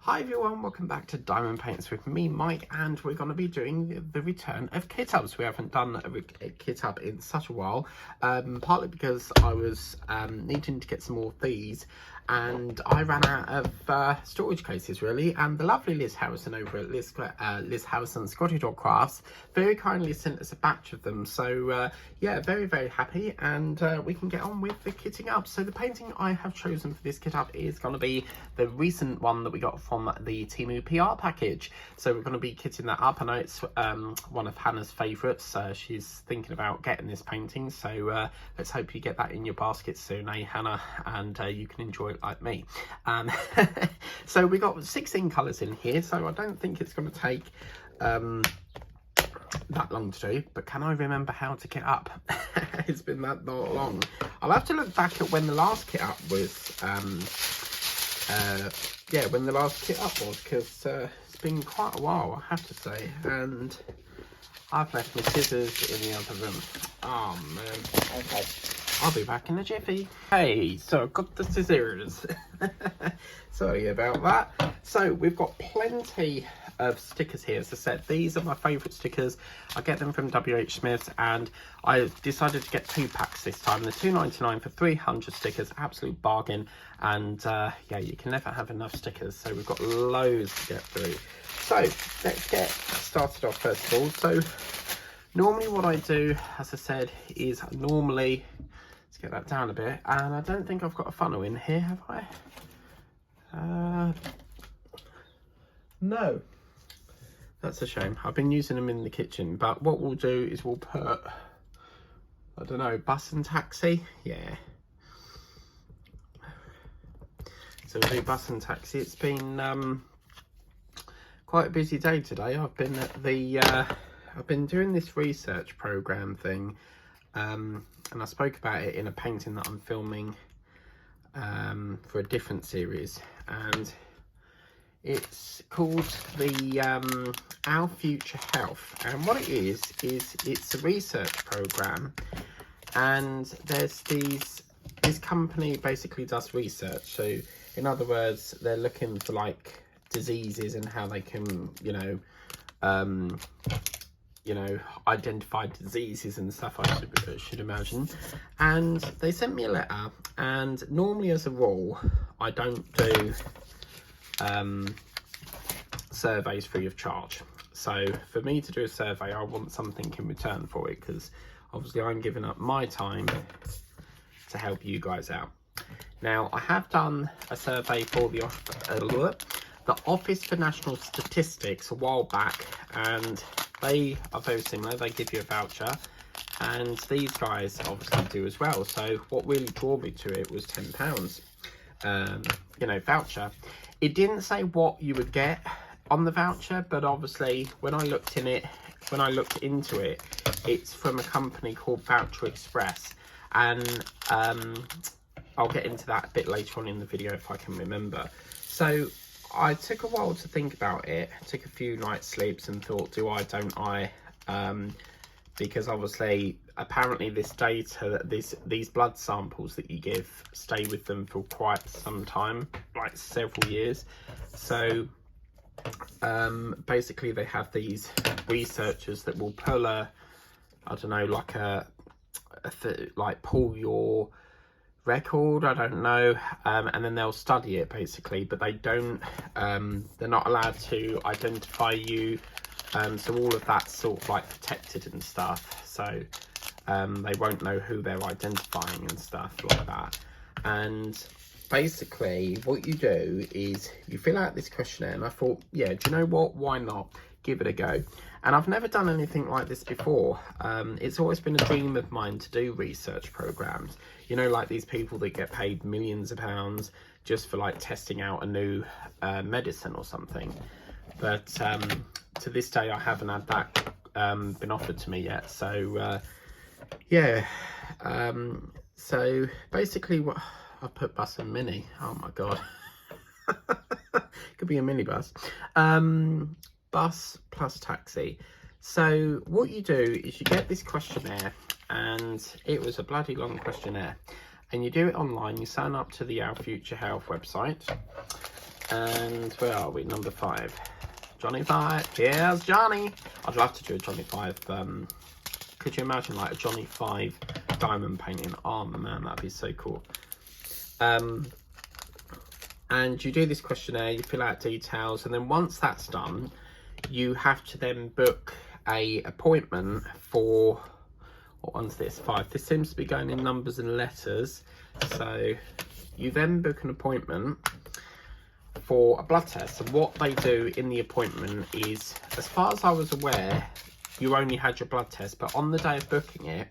Hi everyone, welcome back to Diamond Paints with me, Mike, and we're going to be doing the return of kit ups. We haven't done a kit up in such a while, partly because I was needing to get some more of these, and I ran out of storage cases really, and the lovely Liz Harrison over at Liz Harrison Scotty Dog Crafts very kindly sent us a batch of them, so yeah, very happy, and we can get on with the kitting up. So the painting I have chosen for this kit up is going to be the recent one that we got from the Temu PR package. So we're going to be kitting that up. I know it's one of Hannah's favourites. She's thinking about getting this painting, so let's hope you get that in your basket soon, Hannah, and you can enjoy it like me. So we got 16 colours in here, so I don't think it's going to take that long to do, but can I remember how to kit up? It's been that long. I'll have to look back at when the last kit up was, yeah, when the last kit up was, because it's been quite a while, I have to say, and I've left my scissors in the other room. Oh man, okay, I'll be back in a jiffy. Hey, so I've got the scissors. Sorry about that. So we've got plenty of stickers here. As I said, these are my favourite stickers. I get them from WH Smith's, and I decided to get 2 packs this time. They're $2.99 for 300 stickers, absolute bargain. And yeah, you can never have enough stickers, so we've got loads to get through. So let's get started off first of all. So normally what I do, as I said, is normally, let's get that down a bit, and I don't think I've got a funnel in here, have I? No. That's a shame. I've been using them in the kitchen, but what we'll do is we'll put, I don't know, bus and taxi? Yeah. So we'll do bus and taxi. It's been quite a busy day today. I've been at the, I've been doing this research program thing, and I spoke about it in a painting that I'm filming for a different series, and it's called the Our Future Health, and what it is it's a research program, and there's this company basically does research. So in other words, they're looking for like diseases and how they can, identify diseases and stuff, I should imagine. And they sent me a letter, and normally as a rule I don't do surveys free of charge. So for me to do a survey, I want something in return for it, because obviously I'm giving up my time to help you guys out. Now I have done a survey for the Office for National Statistics a while back, and they are very similar. They give you a voucher, and these guys obviously do as well. So what really drew me to it was £10 voucher. It didn't say what you would get on the voucher, but obviously when I looked into it, it's from a company called Voucher Express, and I'll get into that a bit later on in the video if I can remember. So I took a while to think about it, took a few night sleeps and thought, do I, don't I? Because obviously apparently this data, these blood samples that you give stay with them for quite some time, like several years. So basically they have these researchers that will pull I don't know, like pull your record, I don't know, and then they'll study it basically, but they don't, they're not allowed to identify you. So all of that's sort of like protected and stuff, so they won't know who they're identifying and stuff like that. And basically what you do is you fill out this questionnaire, and I thought, yeah, do you know what, why not give it a go? And I've never done anything like this before. It's always been a dream of mine to do research programs, like these people that get paid millions of pounds just for like testing out a new medicine or something. But to this day I haven't had that been offered to me yet. So yeah, so basically what I put bus and mini, oh my god. Could be a minibus. Bus plus taxi. So what you do is you get this questionnaire, and it was a bloody long questionnaire, and you do it online. You sign up to the Our Future Health website, And where are we? Number 5. Johnny 5. Here's Johnny. I'd love to do a Johnny 5. Could you imagine like a Johnny 5 diamond painting? Oh man, that'd be so cool. And you do this questionnaire, you fill out details, and then once that's done, you have to then book a appointment for, what one's this? 5. This seems to be going in numbers and letters. So you then book an appointment for a blood test. And what they do in the appointment is, as far as I was aware, you only had your blood test, but on the day of booking it,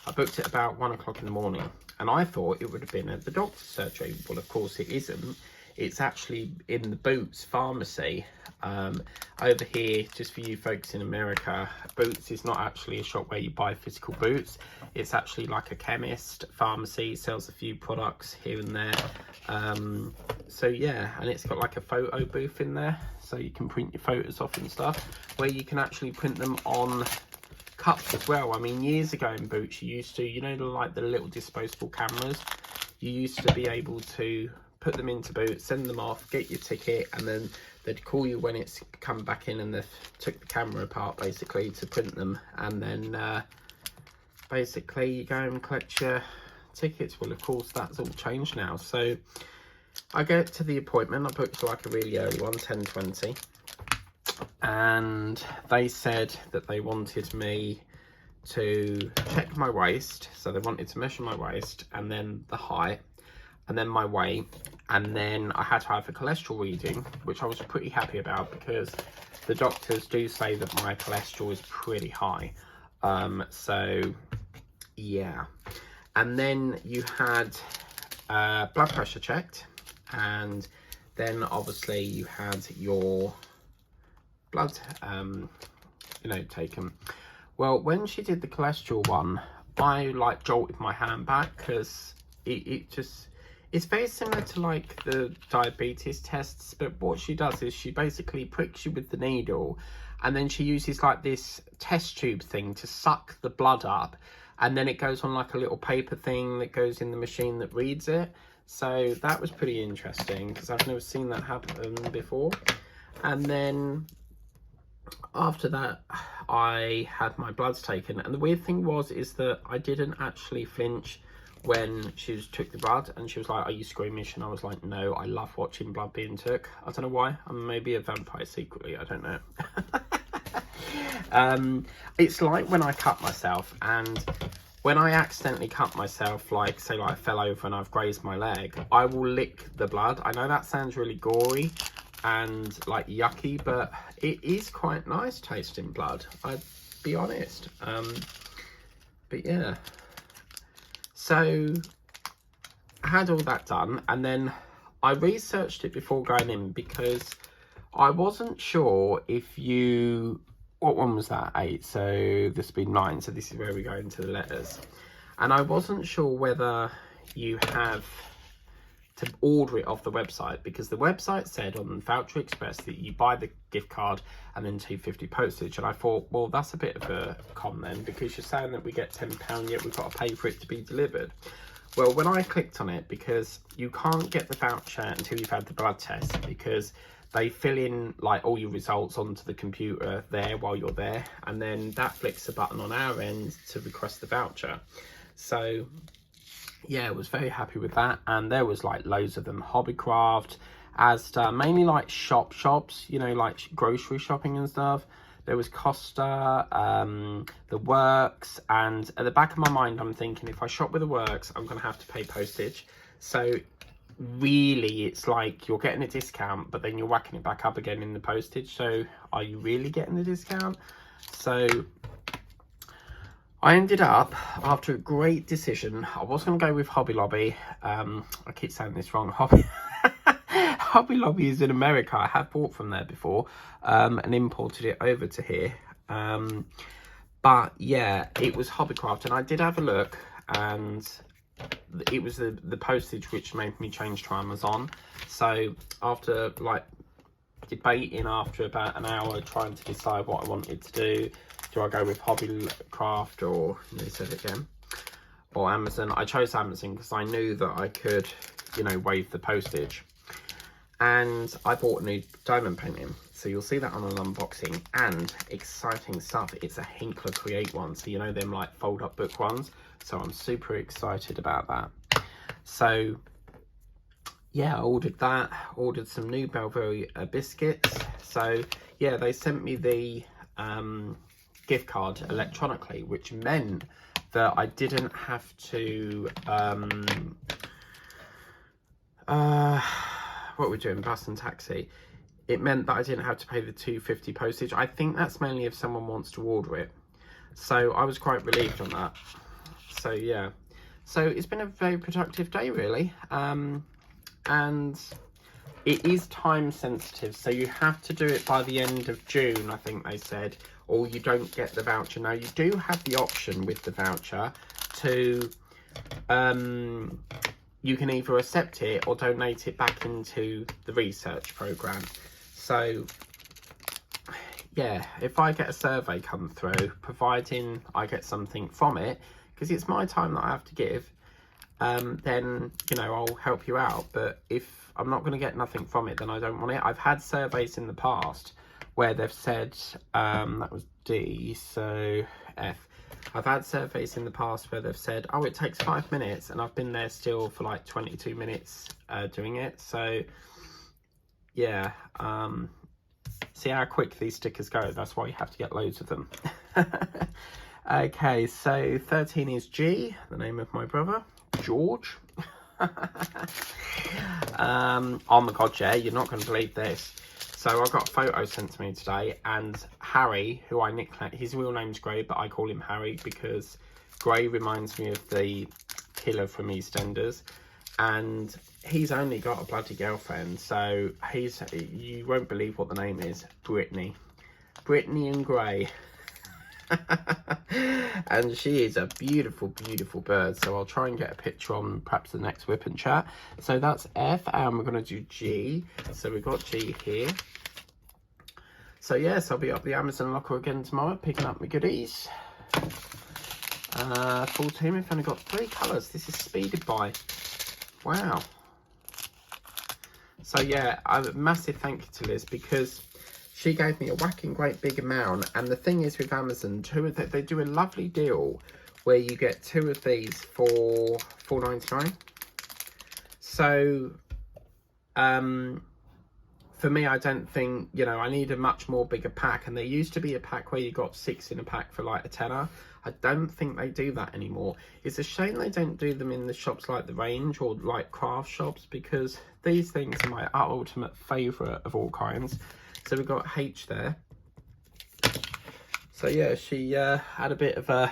I booked it about 1 o'clock in the morning, and I thought it would have been at the doctor's surgery. Well, of course it isn't. It's actually in the Boots pharmacy. Over here, just for you folks in America, Boots is not actually a shop where you buy physical boots. It's actually like a chemist pharmacy. It sells a few products here and there. So yeah, and it's got like a photo booth in there, so you can print your photos off and stuff, where you can actually print them on cups as well. I mean, years ago in Boots, you used to, you know, like the little disposable cameras, you used to be able to put them into Boots, send them off, get your ticket, and then they'd call you when it's come back in, and they've took the camera apart basically to print them, and then basically you go and collect your tickets. Well, of course that's all changed now. So I get to the appointment, I booked like a really early one, 10:20, and they said that they wanted me to check my waist. So they wanted to measure my waist, and then the height, and then my weight, and then I had to have a cholesterol reading, which I was pretty happy about, because the doctors do say that my cholesterol is pretty high. So yeah, and then you had blood pressure checked, and then obviously you had your blood you know, taken. Well, when she did the cholesterol one, I like jolted my hand back, because it's very similar to like the diabetes tests, but what she does is she basically pricks you with the needle, and then she uses like this test tube thing to suck the blood up, and then it goes on like a little paper thing that goes in the machine that reads it. So that was pretty interesting, because I've never seen that happen before. And then after that, I had my bloods taken, and the weird thing is that I didn't actually flinch when she took the blood, and she was like, "Are you squeamish?" And I was like, "No, I love watching blood being took." I don't know why. I'm maybe a vampire secretly, I don't know. It's like when I cut myself, and when I accidentally cut myself, like say like I fell over and I've grazed my leg, I will lick the blood. I know that sounds really gory and like yucky, but it is quite nice tasting blood, I'd be honest. But yeah, so I had all that done, and then I researched it before going in, because I wasn't sure if you, what one was that? 8, so this would be 9, so this is where we go into the letters, and I wasn't sure whether you have to order it off the website, because the website said on Voucher Express that you buy the gift card and then £2.50 postage, and I thought, well, that's a bit of a con then, because you're saying that we get £10 yet we've got to pay for it to be delivered. Well, when I clicked on it, because you can't get the voucher until you've had the blood test, because they fill in like all your results onto the computer there while you're there, and then that flicks a button on our end to request the voucher. So yeah, I was very happy with that, and there was like loads of them. Hobbycraft, Asda, mainly like shops, you know, like grocery shopping and stuff. There was Costa, the Works, and at the back of my mind I'm thinking, if I shop with the Works, I'm gonna have to pay postage. So really it's like you're getting a discount, but then you're whacking it back up again in the postage. So are you really getting the discount? So I ended up, after a great decision, I was going to go with Hobby Lobby. I keep saying this wrong. Hobby Lobby is in America. I have bought from there before, and imported it over to here. But yeah, it was Hobbycraft, and I did have a look, and it was the postage which made me change to Amazon. So after like debating after about an hour, trying to decide what I wanted to do I go with Hobbycraft or, let me say it again, or Amazon? I chose Amazon because I knew that I could, you know, waive the postage. and I bought a new diamond painting. So you'll see that on an unboxing, and exciting stuff. It's a Hinkler Create one. So you know them like fold up book ones. So I'm super excited about that. So yeah, I ordered that, ordered some new Belville biscuits. So yeah, they sent me the gift card electronically, which meant that I didn't have to what we're doing, bus and taxi. It meant that I didn't have to pay the £2.50 postage. I think that's mainly if someone wants to order it. So I was quite relieved on that. So yeah, so it's been a very productive day really. And it is time sensitive, so you have to do it by the end of June, I think they said, or you don't get the voucher. Now you do have the option with the voucher to you can either accept it or donate it back into the research program. So yeah, if I get a survey come through, providing I get something from it, because it's my time that I have to give, then, you know, I'll help you out. But if I'm not going to get nothing from it, then I don't want it. I've had surveys in the past where they've said, that was D, so F. I've had surveys in the past where they've said, oh, it takes 5 minutes, and I've been there still for like 22 minutes doing it. So yeah, see how quick these stickers go. That's why you have to get loads of them. Okay, so 13 is G, the name of my brother, George. Oh my god, yeah, you're not going to believe this. So I got a photo sent to me today, and Harry, who I nicknamed, his real name's Gray, but I call him Harry because Gray reminds me of the killer from EastEnders, and he's only got a bloody girlfriend. So you won't believe what the name is, Brittany and Gray. And she is a beautiful, beautiful bird. So I'll try and get a picture on perhaps the next whip and chat. So that's F, and we're going to do G. So we've got G here. So yes, I'll be up the Amazon locker again tomorrow, picking up my goodies. Full team. We've only got 3 colours. This is speeded by. Wow. So yeah, a massive thank you to Liz, because she gave me a whacking great big amount. And the thing is with Amazon, they do a lovely deal where you get 2 of these for $4.99. So for me, I don't think, you know, I need a much more bigger pack. And there used to be a pack where you got 6 in a pack for like a tenner. I don't think they do that anymore. It's a shame they don't do them in the shops like The Range or like craft shops, because these things are my ultimate favourite of all kinds. So we've got H there. So yeah, she had a bit of a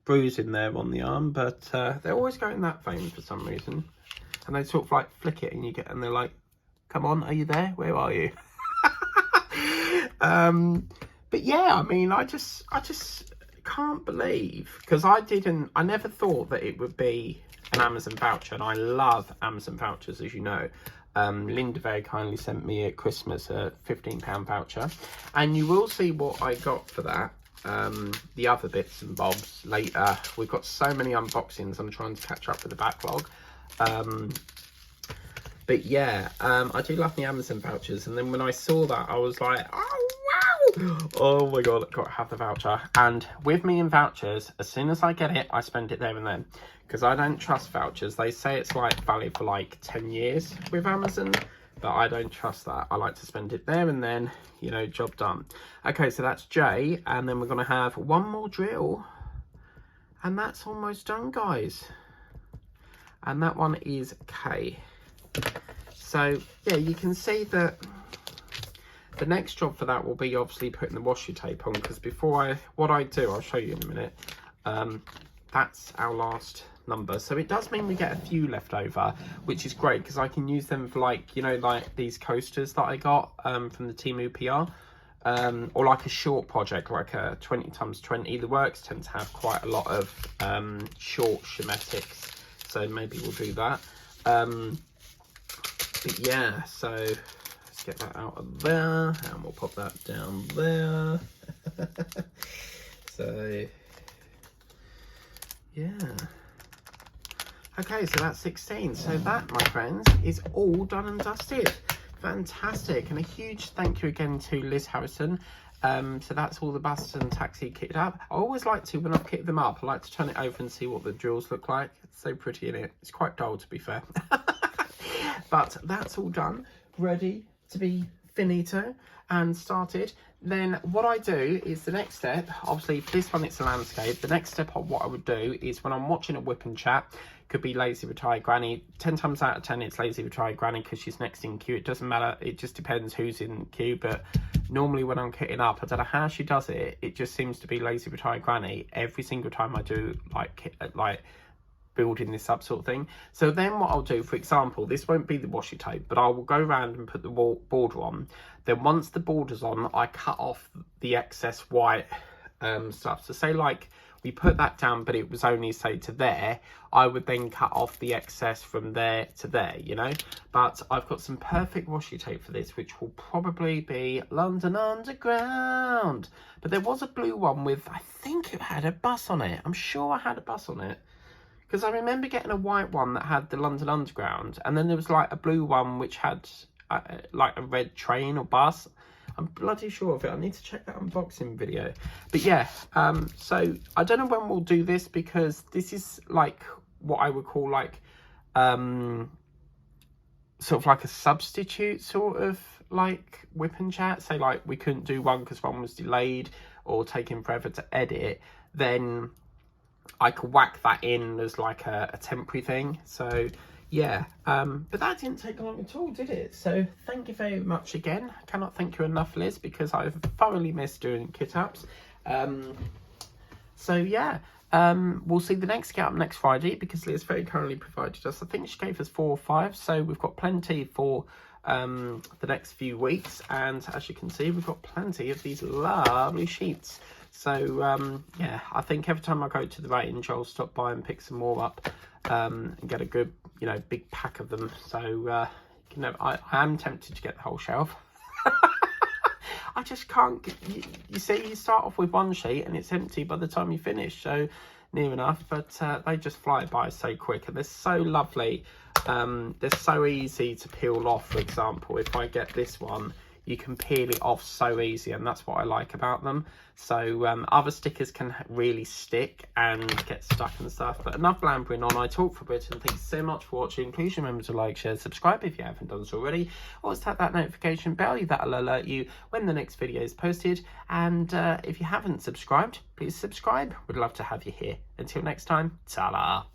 bruise in there on the arm, but they're always going that vein for some reason. And they sort of like flick it, and they're like, come on, are you there? Where are you? But yeah, I mean, I just can't believe, because I never thought that it would be an Amazon voucher, and I love Amazon vouchers, as you know. Linda very kindly sent me at Christmas a £15 voucher, and you will see what I got for that. The other bits and bobs later. We've got so many unboxings, I'm trying to catch up with the backlog. But yeah, I do love the Amazon vouchers, and then when I saw that, I was like, oh wow, oh my god, I've got to have the voucher. And with me in vouchers, as soon as I get it, I spend it there and then, because I don't trust vouchers. They say it's like valid for like 10 years with Amazon, but I don't trust that. I like to spend it there and then, you know, job done. Okay, so that's J, and then we're going to have one more drill, and that's almost done, guys. And that one is K. So yeah, you can see that the next job for that will be obviously putting the washi tape on, because what I do, I'll show you in a minute. That's our last number, so it does mean we get a few left over, which is great, because I can use them for, like, you know, like these coasters that I got from the Temu PR, or like a short project like a 20x20. The works tend to have quite a lot of short schematics, so maybe we'll do that. But yeah, so let's get that out of there, and we'll pop that down there. So yeah, Okay, so that's 16. So that, my friends, is all done and dusted. Fantastic. And a huge thank you again to Liz Harrison. So that's all the bus and taxi kitted up. I always like to, when I've kitted them up, I like to turn it over and see what the drills look like. It's so pretty in it. It's quite dull, to be fair. But that's all done, ready to be finito and started. Then what I do is the next step, obviously for this one it's a landscape. The next step of what I would do is when I'm watching a whip and chat, could be Lazy Retired Granny, 10 times out of 10 it's Lazy Retired Granny because she's next in queue. It doesn't matter, it just depends who's in queue, but normally when I'm kitting up, I don't know how she does it, it just seems to be Lazy Retired Granny every single time I do like building this up sort of thing. So then what I'll do, for example, this won't be the washi tape, but I will go around and put the border on. Then once the border's on, I cut off the excess white stuff. So say like we put that down, but it was only say to there, I would then cut off the excess from there to there, you know. But I've got some perfect washi tape for this, which will probably be London Underground. But there was a blue one with, I think it had a bus on it. I'm sure I had a bus on it. Because I remember getting a white one that had the London Underground, and then there was like a blue one which had like a red train or bus. I'm bloody sure of it. I need to check that unboxing video. But yeah, so I don't know when we'll do this, because this is like what I would call like sort of like a substitute sort of like whip and chat. Say like we couldn't do one because one was delayed or taking forever to edit, then I could whack that in as like a temporary thing. So yeah, but that didn't take long at all, did it? So thank you very much again. I cannot thank you enough, Liz, because I've thoroughly missed doing kit ups. So yeah, we'll see the next get up next Friday, because Liz very kindly provided us, I think she gave us 4 or 5, so we've got plenty for the next few weeks. And as you can see, we've got plenty of these lovely sheets. So yeah, I think every time I go to the range, I'll stop by and pick some more up and get a good, you know, big pack of them. So you know, I am tempted to get the whole shelf. I just can't get, you see, you start off with one sheet and it's empty by the time you finish, so near enough. But they just fly by so quick, and they're so lovely. They're so easy to peel off. For example, if I get this one, you can peel it off so easy, and that's what I like about them. So other stickers can really stick and get stuck and stuff. But enough blabbering on. I talk for a bit, and thanks so much for watching. Please remember to like, share, subscribe if you haven't done so already. Always tap that notification bell, that'll alert you when the next video is posted. And if you haven't subscribed, please subscribe. We'd love to have you here. Until next time, ta-la.